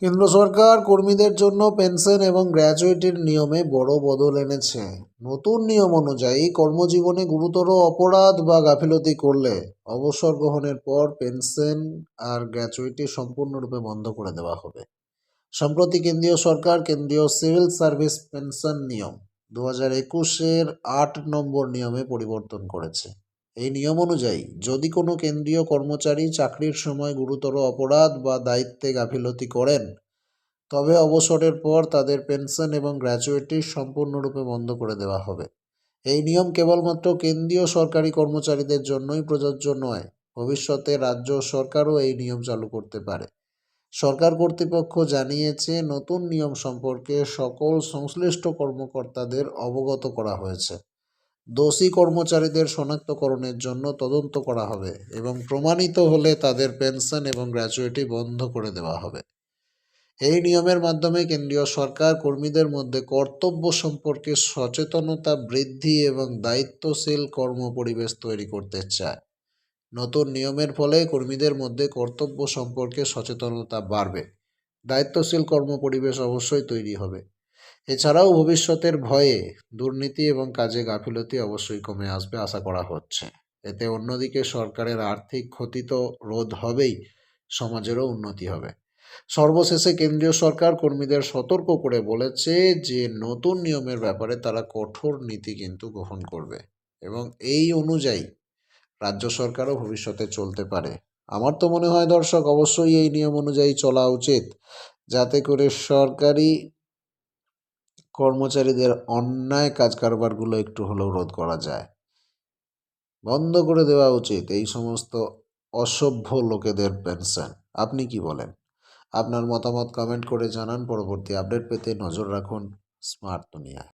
কেন্দ্র সরকার কর্মীদের জন্য পেনশন এবং গ্র্যাচুইটির নিয়মে বড় বদল এনেছে। নতুন নিয়ম অনুযায়ী কর্মজীবনে গুরুতর অপরাধ বা গাফিলতি করলে অবসর গ্রহণের পর পেনশন আর গ্র্যাচুইটি সম্পূর্ণরূপে বন্ধ করে দেওয়া হবে। সম্প্রতি কেন্দ্রীয় সরকার কেন্দ্রীয় সিভিল সার্ভিস পেনশন নিয়ম 2021-এর 8 নম্বর নিয়মে পরিবর্তন করেছে। এই নিয়ম অনুযায়ী যদি কোনো কেন্দ্রীয় কর্মচারী চাকরির সময় গুরুতর অপরাধ বা দায়িত্বে গাফিলতি করেন, তবে অবসরের পর তাদের পেনশন এবং গ্র্যাচুইটি সম্পূর্ণরূপে বন্ধ করে দেওয়া হবে। এই নিয়ম কেবলমাত্র কেন্দ্রীয় সরকারি কর্মচারীদের জন্যই প্রযোজ্য নয়, ভবিষ্যতে রাজ্য সরকারও এই নিয়ম চালু করতে পারে। সরকার কর্তৃপক্ষ জানিয়েছে, নতুন নিয়ম সম্পর্কে সকল সংশ্লিষ্ট কর্মকর্তাদের অবগত করা হয়েছে। দোষী কর্মচারীদের শনাক্তকরণের জন্য তদন্ত করা হবে এবং প্রমাণিত হলে তাদের পেনশন এবং গ্র্যাচুইটি বন্ধ করে দেওয়া হবে। এই নিয়মের মাধ্যমে কেন্দ্রীয় সরকার কর্মীদের মধ্যে কর্তব্য সম্পর্কে সচেতনতা বৃদ্ধি এবং দায়িত্বশীল কর্মপরিবেশ তৈরি করতে চায়। নতুন নিয়মের ফলে কর্মীদের মধ্যে কর্তব্য সম্পর্কে সচেতনতা বাড়বে, দায়িত্বশীল কর্মপরিবেশ অবশ্যই তৈরি হবে। এছাড়াও ভবিষ্যতের ভয়ে দুর্নীতি এবং কাজে গাফিলতি অবশ্যই কমে আসবে আশা করা হচ্ছে। এতে অন্যদিকে সরকারের আর্থিক ক্ষতি তো রোধ হবেই, সমাজেরও উন্নতি হবে। সর্বশেষে কেন্দ্রীয় সরকার কর্মীদের সতর্ক করে বলেছে যে নতুন নিয়মের ব্যাপারে তারা কঠোর নীতি কিন্তু গ্রহণ করবে এবং এই অনুযায়ী রাজ্য সরকারও ভবিষ্যতে চলতে পারে। আমার তো মনে হয় দর্শক, অবশ্যই এই নিয়ম অনুযায়ী চলা উচিত, যাতে করে সরকারি কর্মচারীদের অন্যায় কাজ কারবারগুলো একটু হলেও রোধ করা যায়। বন্ধ করে দেওয়া উচিত এই সমস্ত অসভ্য লোকেদের পেনশন। আপনি কি বলেন? আপনার মতামত কমেন্ট করে জানান। পরবর্তী আপডেট পেতে নজর রাখুন স্মার্ট দুনিয়ায়।